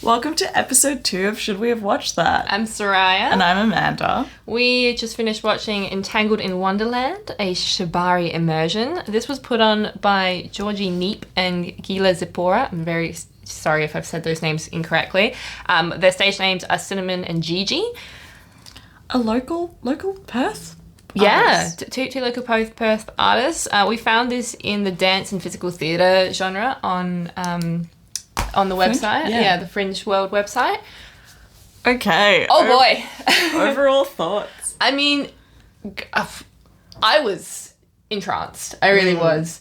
Welcome to episode 2 of Should We Have Watched That? I'm Soraya. And I'm Amanda. We just finished watching Entangled in Wonderland, a Shibari immersion. This was put on by Georgia Neep Gila Zipora. I'm very sorry if I've said those names incorrectly. Their stage names are Cinnamon and Gigi. A local Perth? Yeah, two local Perth artists. We found this in the dance and physical theatre genre on the website. Yeah, the Fringe World website. Okay. Oh boy. Overall thoughts. I mean, I was entranced. I really was.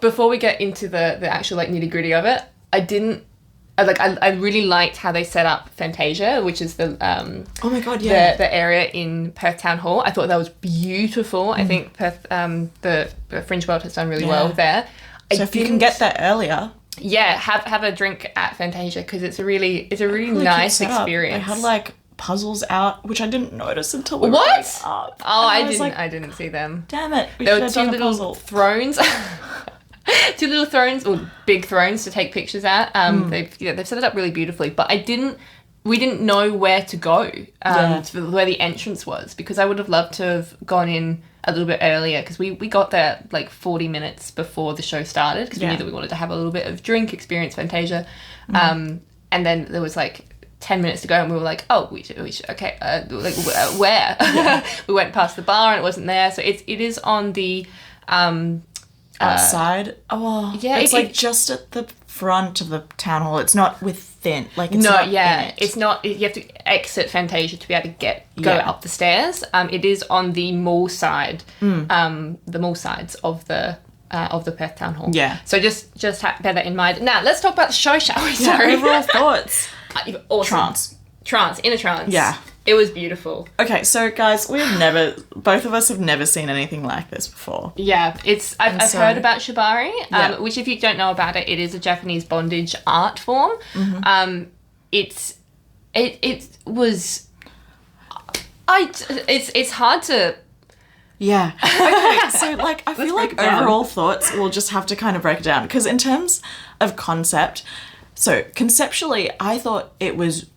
Before we get into the actual nitty gritty of it, I really liked how they set up Fantasia, which is the oh my god, yeah, the area in Perth Town Hall. I thought that was beautiful. I think Perth the Fringe World has done really well there. So if you can get there earlier, have a drink at Fantasia because it's a really nice experience. They had puzzles out, which I didn't notice until we were up. Oh, I didn't see them. Damn it! There were two little thrones. Two little thrones, or big thrones to take pictures at. They've set it up really beautifully, but we didn't know where to go, to where the entrance was, because I would have loved to have gone in a little bit earlier, because we got there 40 minutes before the show started, because we knew that we wanted to have a little bit of drink, experience Fantasia, and then there was 10 minutes to go, and we were like, oh, we should okay, where? Yeah. We went past the bar and it wasn't there, so it is on the outside. It's just at the front of the town hall. It's not within. It's not. You have to exit Fantasia to be able to go up the stairs. It is on the mall side. The mall sides of the Perth Town Hall. Yeah. So just bear that in mind. Now let's talk about the show, shall we? Sorry. Overall thoughts. Awesome. Inner trance. Yeah. It was beautiful. Okay, so guys, both of us have never seen anything like this before. Yeah, I've heard about Shibari, which if you don't know about it, it is a Japanese bondage art form. Mm-hmm. It's hard to... Yeah. Okay, so I feel like overall thoughts, we'll just have to kind of break it down. Because in terms of concept, so conceptually, I thought it was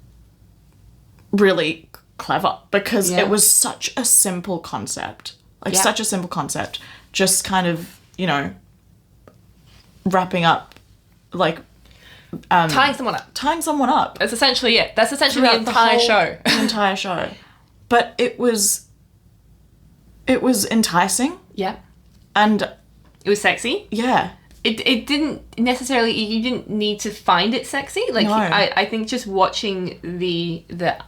really clever, because it was such a simple concept, just kind of, wrapping up, tying someone up. That's essentially it. That's essentially the entire show. But it was enticing. Yeah. And it was sexy. Yeah. It didn't necessarily, you didn't need to find it sexy. No. I think just watching the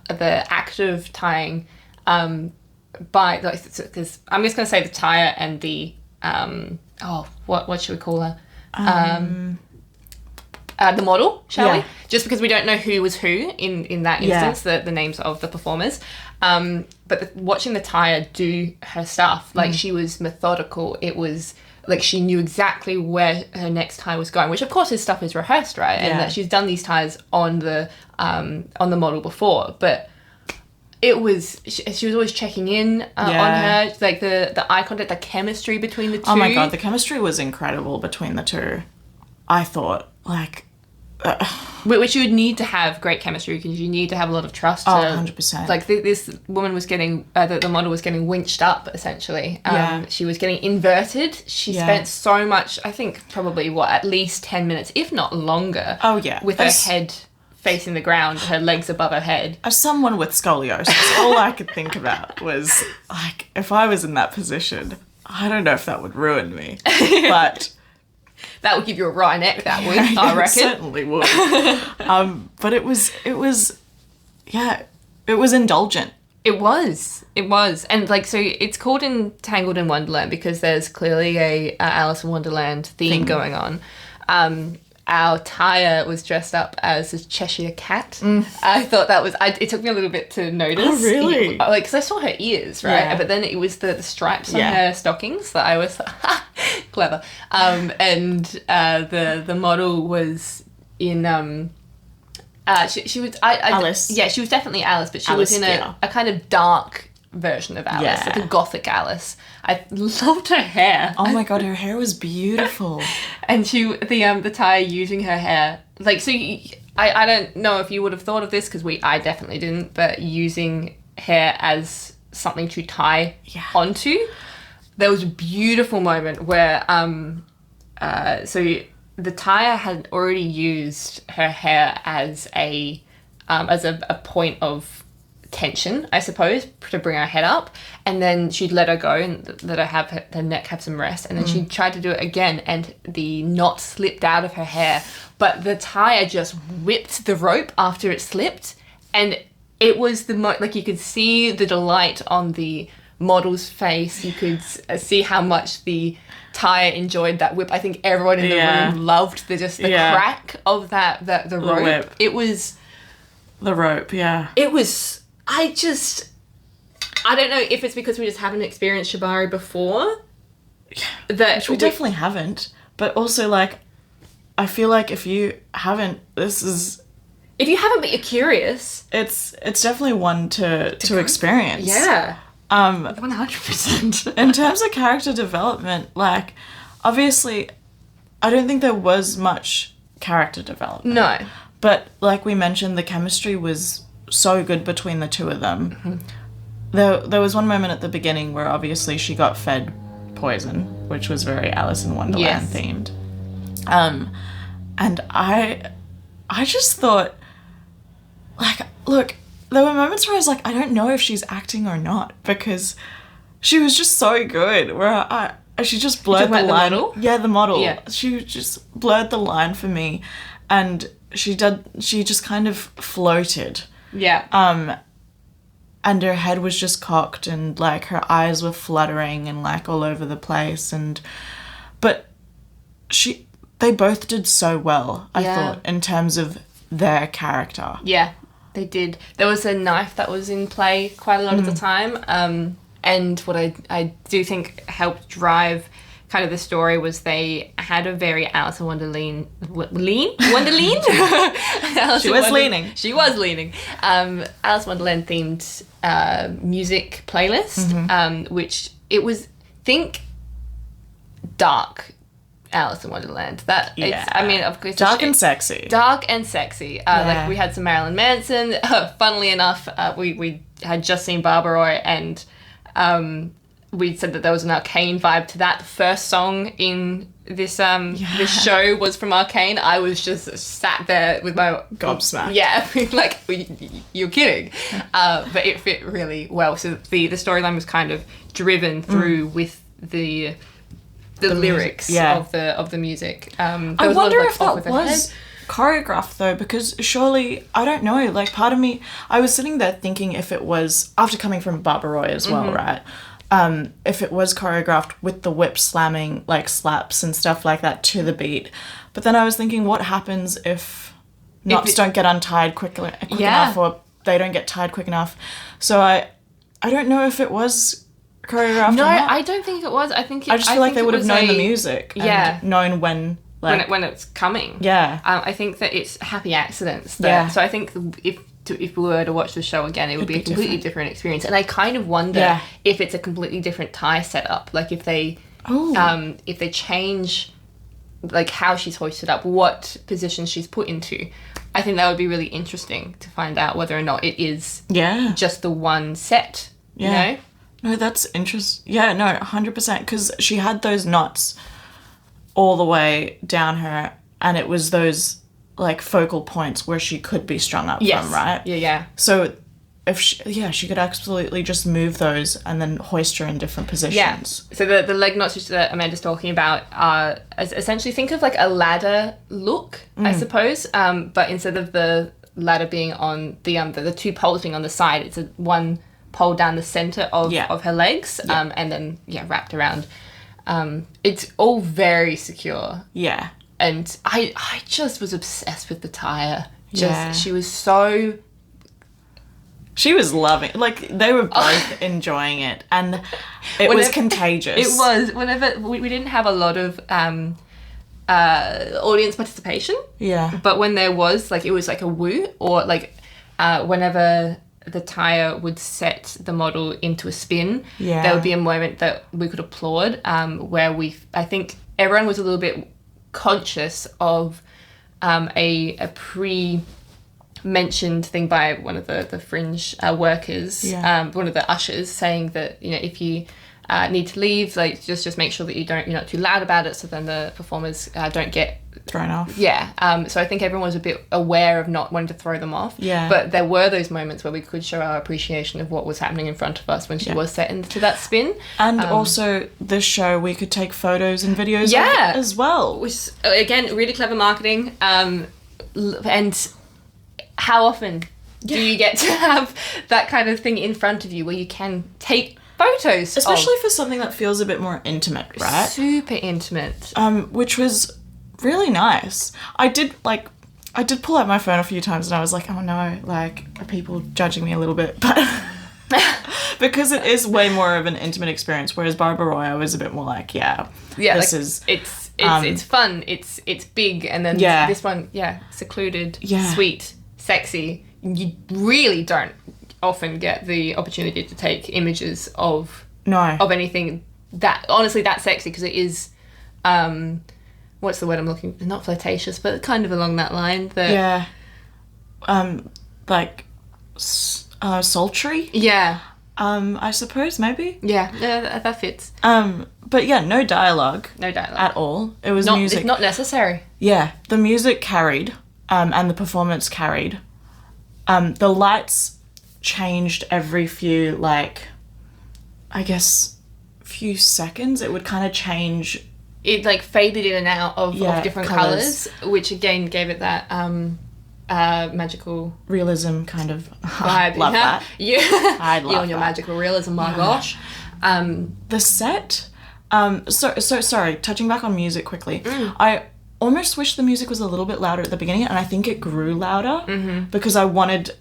act of tying, because I'm just going to say the tire and the, what should we call her? The model, shall we? Just because we don't know who was who in that instance, the names of the performers. But watching the tire do her stuff, she was methodical. It was... she knew exactly where her next tie was going, which of course his stuff is rehearsed, right? And that she's done these ties on the model before, but it was, she was always checking in on her, the eye contact, the chemistry between the two. Oh my god, the chemistry was incredible between the two. I thought, which you would need to have great chemistry, because you need to have a lot of trust. 100%. This woman was getting, the model was getting winched up, essentially. She was getting inverted. She spent so much, I think probably, at least 10 minutes, if not longer. Oh, yeah. With her head facing the ground, her legs above her head. As someone with scoliosis, all I could think about was, if I was in that position, I don't know if that would ruin me, but... That would give you a right neck, that would, I reckon. It certainly would. But it was indulgent. It was. And so it's called Entangled in Wonderland because there's clearly a Alice in Wonderland theme going on. Our Tyre was dressed up as a Cheshire cat. I thought that was... it took me a little bit to notice. Oh, really? Because I saw her ears, right? Yeah. But then it was the stripes on her stockings that I was... clever. And the model was in... she was... Alice. Yeah, she was definitely Alice, but she was in a kind of dark version of Alice, like a gothic Alice. I loved her hair. Oh my god, her hair was beautiful. And the Tyre using her hair, I don't know if you would have thought of this, because I definitely didn't, but using hair as something to tie onto. There was a beautiful moment where so the tire had already used her hair as a point of tension, I suppose, to bring her head up, and then she'd let her go and let her have her neck have some rest, and then she tried to do it again, and the knot slipped out of her hair, but the tire just whipped the rope after it slipped, and it was like you could see the delight on the model's face. You could see how much the tire enjoyed that whip. I think everyone in the room loved the crack of the rope. Whip. It was the rope. Yeah. It was. I don't know if it's because we just haven't experienced Shibari before. Which we definitely haven't. But also, like, I feel like if you haven't, if you haven't, but you're curious, it's definitely one to experience. Yeah. 100%. In terms of character development, like, obviously, I don't think there was much character development. No. But like we mentioned, the chemistry was so good between the two of them. Mm-hmm. There was one moment at the beginning where obviously she got fed poison, which was very Alice in Wonderland themed. And I just thought, like, look, there were moments where I was like, I don't know if she's acting or not, because she was just so good, where she just blurred the line. The model? Yeah, the model. Yeah. She just blurred the line for me, and she just kind of floated. Yeah. And her head was just cocked, and like her eyes were fluttering and like all over the place, but they both did so well, I thought, in terms of their character. Yeah, they did. There was a knife that was in play quite a lot of the time, and what I do think helped drive kind of the story was they had a very Alice in Wonderland. Wonderland? She was leaning. She was leaning. Alice in Wonderland themed music playlist, which it was, think dark Alice in Wonderland. I mean, of course, dark and sexy. Dark and sexy. Like we had some Marilyn Manson. Funnily enough, we had just seen Barbaroy, and we said that there was an Arcane vibe to that. The first song in this this show was from Arcane. I was just sat there with my gobsmacked. Yeah, like, you're kidding. But it fit really well. So the storyline was kind of driven through with the lyrics of the music. I wonder if that was choreographed though, because surely, I don't know, like, part of me, I was sitting there thinking if it was, after coming from Barbaroy as well, right? If it was choreographed with the whip slamming, like slaps and stuff like that to the beat. But then I was thinking, what happens if knots don't get untied quick enough, or they don't get tied quick enough? So I don't know if it was choreographed. No, or not. I don't think it was. I just feel like they would have known the music and known when, like, when it's coming. Yeah. I think that it's happy accidents. So I think if we were to watch the show again, it would be a completely different experience. And I kind of wonder if it's a completely different tie setup. Like, if they change, like, how she's hoisted up, what position she's put into. I think that would be really interesting to find out whether or not it is just the one set. You know? No, that's interesting. Yeah, no, 100%. Because she had those knots all the way down her, and it was those, like, focal points where she could be strung up from, right? Yeah. So if she could absolutely just move those and then hoist her in different positions. Yeah. So the leg knots that Amanda's talking about are essentially, think of like a ladder look, I suppose. But instead of the ladder being on the two poles being on the side, it's one pole down the center of her legs, and then wrapped around. It's all very secure. Yeah. And I just was obsessed with the tire. She was so... She was loving, like, they were both enjoying it, and it was contagious. It was. Whenever we didn't have a lot of audience participation. Yeah. But when there was, like, it was like a woo, or like whenever the tire would set the model into a spin, there would be a moment that we could applaud, where I think everyone was a little bit conscious of a pre-mentioned thing by one of the fringe workers, one of the ushers, saying that, you know, if you need to leave, like just make sure that you're not too loud about it, so then the performers don't get thrown off. So I think everyone was a bit aware of not wanting to throw them off, but there were those moments where we could show our appreciation of what was happening in front of us when she was set into that spin. And also this show, we could take photos and videos of it as well, which, again, really clever marketing. And how often do you get to have that kind of thing in front of you where you can take photos, especially for something that feels a bit more intimate, right? Super intimate. Which was really nice. I did pull out my phone a few times and I was like, oh no, like, are people judging me a little bit? But because it is way more of an intimate experience, whereas Barbara Roy, I was a bit more like, this is it's fun, it's big, and then this one, secluded, sweet, sexy. You really don't often get the opportunity to take images of anything that honestly that sexy, because it is what's the word I'm looking for? Not flirtatious, but kind of along that line. Sultry. I suppose maybe. That fits. But no dialogue. No dialogue at all. It was music. It's not necessary. Yeah, the music carried, and the performance carried. The lights changed every few, few seconds. It would kind of change. It faded in and out of different colours, which again gave it that magical realism kind of vibe. Love that. I love you and your magical realism, my gosh. The set. So sorry. Touching back on music quickly, I almost wish the music was a little bit louder at the beginning, and I think it grew louder because I wanted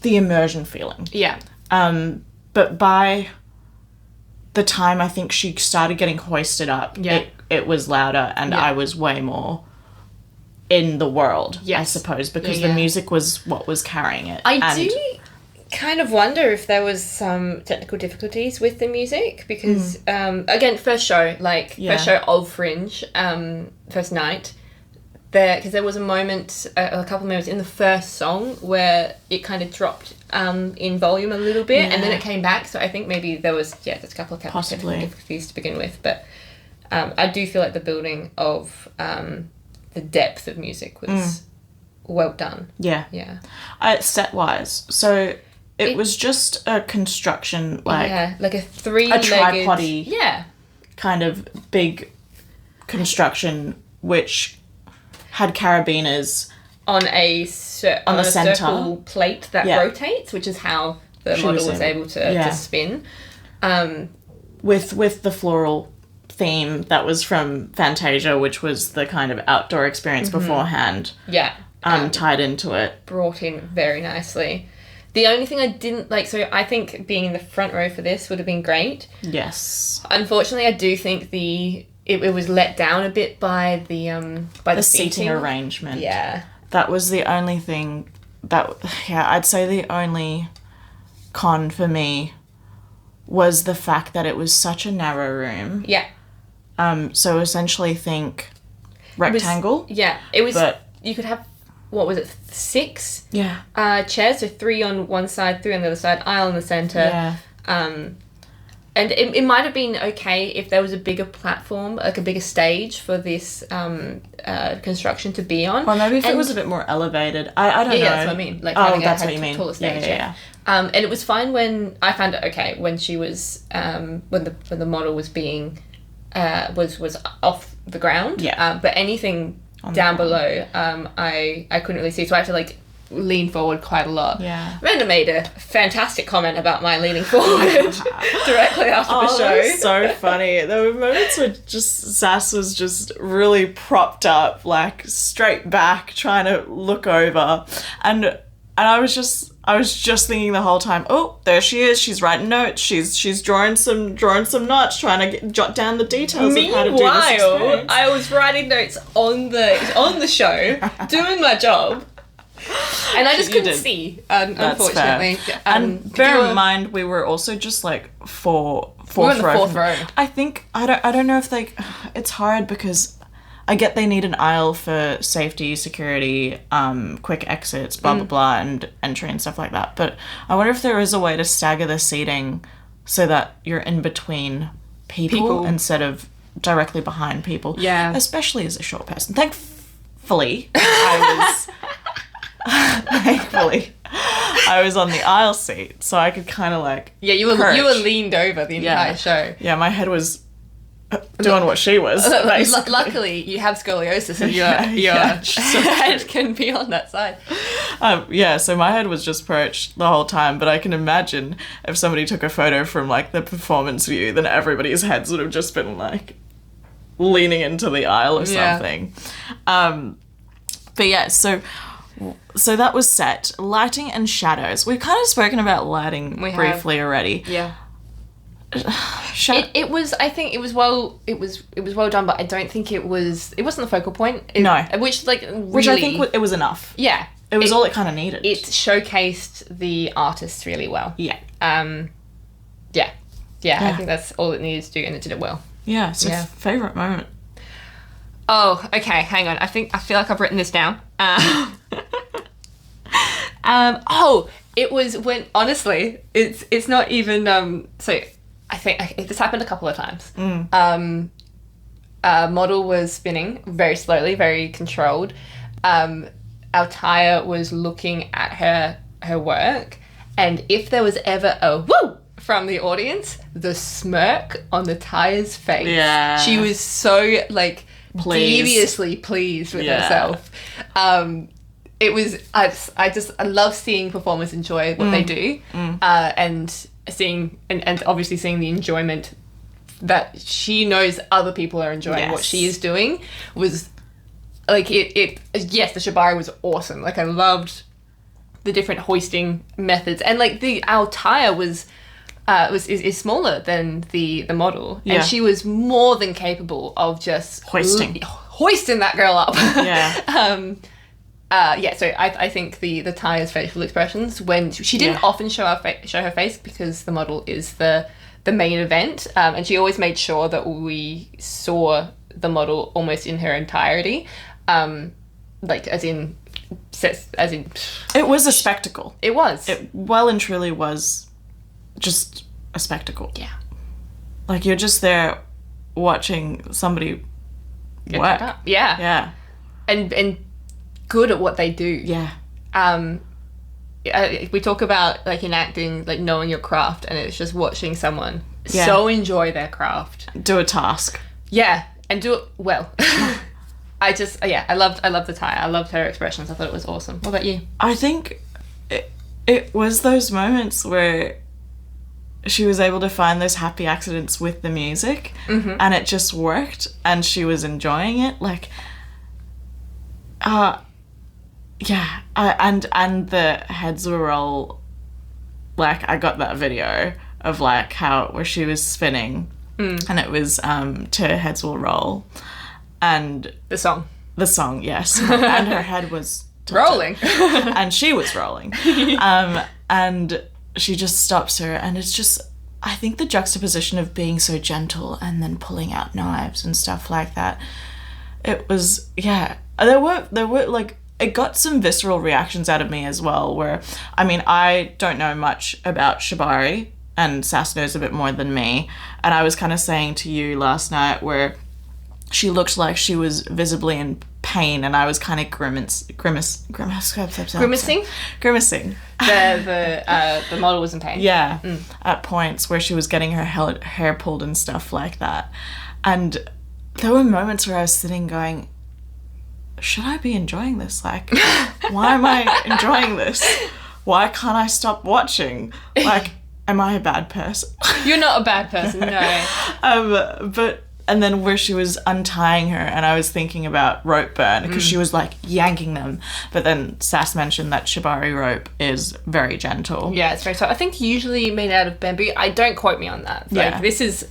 the immersion feeling. But by the time I think she started getting hoisted up, it was louder, and I was way more in the world, I suppose, because the music was what was carrying it. I do kind of wonder if there was some technical difficulties with the music, because again, first show of Fringe, first night, because there was a moment, a couple of moments in the first song where it kind of dropped in volume a little bit, and then it came back. So I think maybe there was there's a couple of technical difficulties to begin with, but I do feel like the building of the depth of music was well done. Set wise, so it was just a construction, like a three-legged, tripod-y kind of big construction, which had carabiners on the center circle plate that rotates, which is how the model was able to spin. With the floral theme that was from Fantasia, which was the kind of outdoor experience beforehand. Tied into it. Brought in very nicely. The only thing I didn't like, so I think being in the front row for this would have been great. Yes. Unfortunately, I do think it was let down a bit by the seating arrangement. Yeah. That was the only thing I'd say the only con for me was the fact that it was such a narrow room. Yeah. So essentially think rectangle. It was you could have, what was it, 6 chairs, so 3 on one side, 3 on the other side, aisle in the centre. And it might have been okay if there was a bigger platform, like a bigger stage for this construction to be on. Or maybe if it was a bit more elevated. I don't know. Yeah, that's what I mean. Like having that's what you mean. Taller stage. And it was fine when I found it okay when she was when the model was being was off the ground. But anything down below, I couldn't really see, so I had to lean forward quite a lot. Amanda made a fantastic comment about my leaning forward directly after the show. That was so funny. There were moments where Sass was just really propped up, straight back, trying to look over, and I was just thinking the whole time, oh, there she is. She's writing notes. She's drawing some knots, trying to jot down the details of how to do this experience. I was writing notes on the show, doing my job. And I just couldn't see, unfortunately. And bear in mind, we were also just fourth row. We were in the fourth row. I think I don't know if it's hard because I get they need an aisle for safety, security, quick exits, blah, blah, blah, and entry and stuff like that. But I wonder if there is a way to stagger the seating so that you're in between people. Instead of directly behind people. Yeah. Especially as a short person. Thankfully, I was on the aisle seat, so I could kind of like you were leaned over the entire show. Yeah, my head was doing what she was. Luckily, you have scoliosis, and your head can be on that side. So my head was just perched the whole time, but I can imagine if somebody took a photo from like the performance view, then everybody's heads would have just been like leaning into the aisle or something. But yeah, so that was set. Lighting and shadows. We've kind of spoken about lighting briefly already. Yeah. It was. I think it was well. It was well done, but I don't think it wasn't the focal point. No. Which I think it was enough. Yeah. It was all it kind of needed. It showcased the artists really well. Yeah. Yeah. I think that's all it needed to do, and it did it well. Yeah. So favorite moment. Oh, okay. Hang on. I feel like I've written this down. It was when, honestly, it's not even, so I think this happened a couple of times. Model was spinning very slowly, very controlled. Our tire was looking at her work, and if there was ever a woo from the audience, the smirk on the tire's face. Yeah. She was so, like, deviously pleased with herself. It was, I love seeing performers enjoy what they do, and seeing, and obviously seeing the enjoyment that she knows other people are enjoying what she is doing was, like, yes, the Shibari was awesome. Like, I loved the different hoisting methods, and like our tire is smaller than the model, and she was more than capable of just hoisting that girl up. So I think the tire's facial expressions, when she didn't often show her face because the model is the main event, and she always made sure that we saw the model almost in her entirety, like as in it was a spectacle. It was. It well and truly was just a spectacle. Yeah. Like, you're just there watching somebody work. Yeah. Yeah. And good at what they do. Yeah. We talk about, like, in acting, like, knowing your craft, and it's just watching someone so enjoy their craft. Do a task. Yeah. And do it well. I loved the tire. I loved her expressions. I thought it was awesome. What about you? I think it was those moments where she was able to find those happy accidents with the music, and it just worked, and she was enjoying it. Like, and the heads were roll. Like, I got that video of like where she was spinning, and it was to Heads Will Roll, and the song, yes, and her head was rolling, and she was rolling, and she just stops her, and it's just, I think the juxtaposition of being so gentle and then pulling out knives and stuff like that, it was, there were like, it got some visceral reactions out of me as well, where, I mean, I don't know much about Shibari, and Sass knows a bit more than me, and I was kind of saying to you last night where she looked like she was visibly in pain, and I was kind of grimacing. The model was in pain. Yeah, at points where she was getting her hair pulled and stuff like that. And there were moments where I was sitting going, should I be enjoying this? Like, why am I enjoying this? Why can't I stop watching? Like, am I a bad person? You're not a bad person, no. And then where she was untying her, and I was thinking about rope burn, because she was like yanking them. But then Sass mentioned that Shibari rope is very gentle. Yeah, it's very soft. I think usually made out of bamboo. Don't quote me on that. Like, this is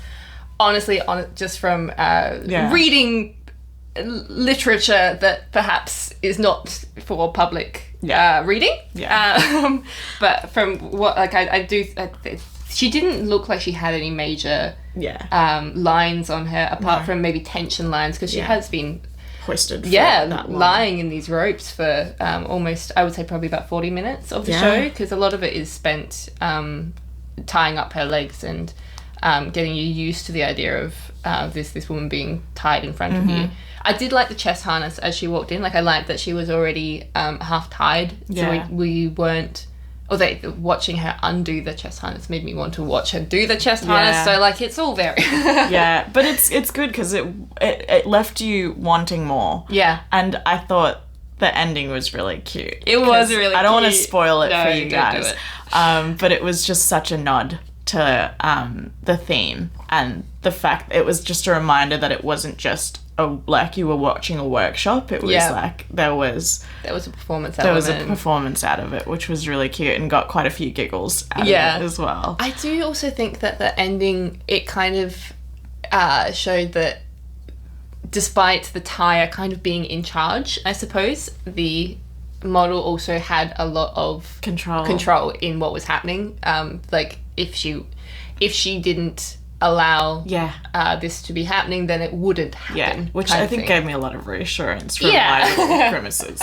honestly just from reading literature that perhaps is not for public reading. Yeah. But from what, like, I do, she didn't look like she had any major lines on her, apart from maybe tension lines, because she has been hoisted for that long. lying in these ropes for almost, I would say probably about 40 minutes of the show, because a lot of it is spent tying up her legs and getting you used to the idea of this woman being tied in front of you. I did like the chest harness as she walked in. Like, I liked that she was already half tied, so we weren't... Or watching her undo the chest harness made me want to watch her do the chest harness. So, like, it's all very... Yeah, but it's good because it left you wanting more. Yeah. And I thought the ending was really cute. It was really cute. I don't want to spoil it for you don't guys. do it. But it was just such a nod to the theme, and the fact it was just a reminder that it wasn't just like you were watching a workshop. It was like there was a performance out of it, which was really cute and got quite a few giggles out of it as well. I do also think that the ending, it kind of showed that despite the tire kind of being in charge, I suppose, the model also had a lot of control in what was happening. Like, if she didn't allow this to be happening, then it wouldn't happen. Which I think gave me a lot of reassurance from my little premises.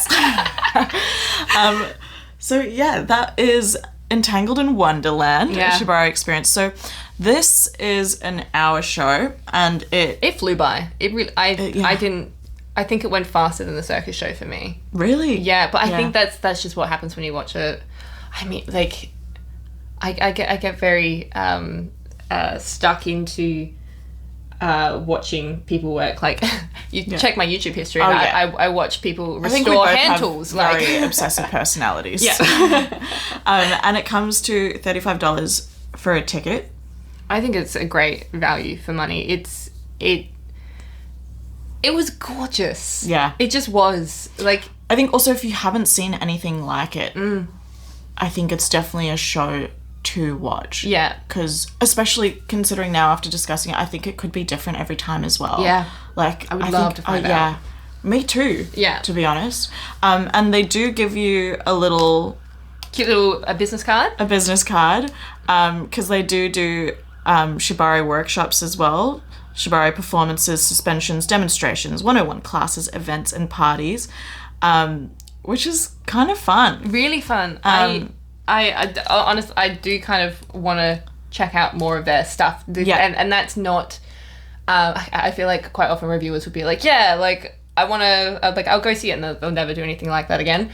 So that is Entangled in Wonderland, a Shibari experience. So this is an hour show, and it flew by. It really, I think it went faster than the circus show for me. Really? Yeah, but I think that's just what happens when you watch it. I mean, like, I get very stuck into watching people work. Like, check my YouTube history, and I watch people restore hand tools. Like, very obsessive personalities. And it comes to $35 for a ticket. I think it's a great value for money. It was gorgeous. Yeah. It just was. Like, I think also if you haven't seen anything like it, I think it's definitely a show to watch. Yeah. Because, especially considering now after discussing it, I think it could be different every time as well. Yeah. Like, I would love to find out. Yeah. Me too. Yeah. To be honest. And they do give you a little... Cute little business card. A business card. Because they do Shibari workshops as well. Shibari performances, suspensions, demonstrations, 101 classes, events and parties, which is kind of fun. Really fun. I honestly, I do kind of want to check out more of their stuff. And that's not, I feel like quite often reviewers would be like, I want to, I'll go see it, and they'll never do anything like that again.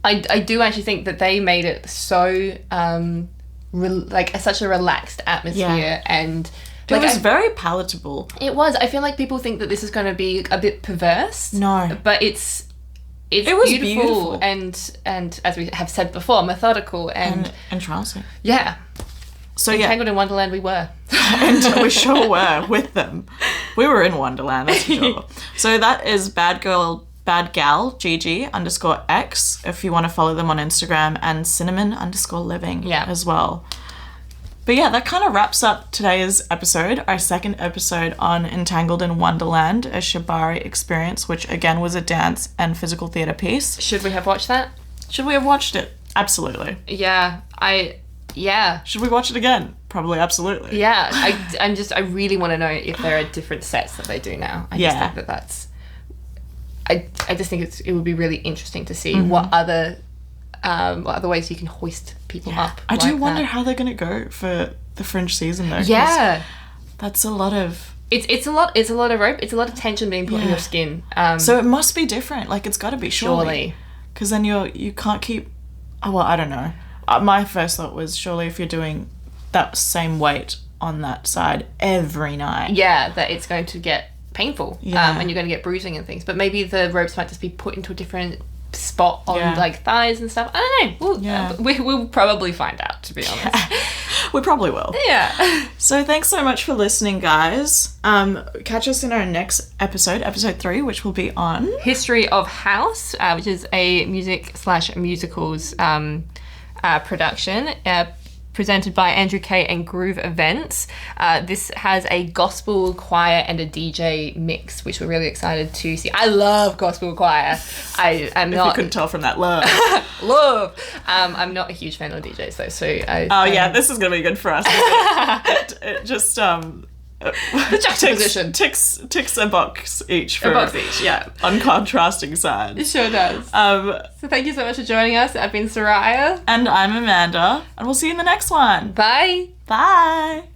I do actually think that they made it so, such a relaxed atmosphere, and... It was very palatable. It was. I feel like people think that this is going to be a bit perverse. No. But it was beautiful. And as we have said before, methodical and entrancing. Yeah. So Entangled in Wonderland we were. And we sure were with them. We were in Wonderland, that's for sure. So that is Bad Gal Gigi _X if you want to follow them on Instagram, and cinnamon_living as well. But yeah, that kind of wraps up today's episode, our second episode on Entangled in Wonderland, a Shibari experience, which again was a dance and physical theatre piece. Should we have watched that? Should we have watched it? Absolutely. Yeah, Should we watch it again? Probably, absolutely. Yeah, I really want to know if there are different sets that they do now. I just think that's... I just think it would be really interesting to see what other ways you can hoist people up. I do wonder how they're going to go for the Fringe season though. Yeah. That's a lot of... It's a lot of rope. It's a lot of tension being put in your skin. So it must be different. Like, it's got to be, surely. Because then you can't keep... Oh, well, I don't know. My first thought was, surely if you're doing that same weight on that side every night... Yeah, that it's going to get painful. Yeah. And you're going to get bruising and things. But maybe the ropes might just be put into a different spot on like thighs and stuff. I don't know. We'll probably find out, to be honest. We probably will. Yeah. So thanks so much for listening, guys. Catch us in our next episode 3, which will be on History of House, which is a music/musicals production presented by Andrew K and Groove Events. This has a gospel choir and a DJ mix, which we're really excited to see. I love gospel choir. I'm not... If you couldn't tell from that, love. I'm not a huge fan of DJs though, so this is going to be good for us. It just... The juxtaposition. Ticks a box each for A box each, yeah. on contrasting It sides. sure does. So thank you so much for joining us. I've been Saraya. And I'm Amanda, and we'll see you in the next one. Bye. Bye.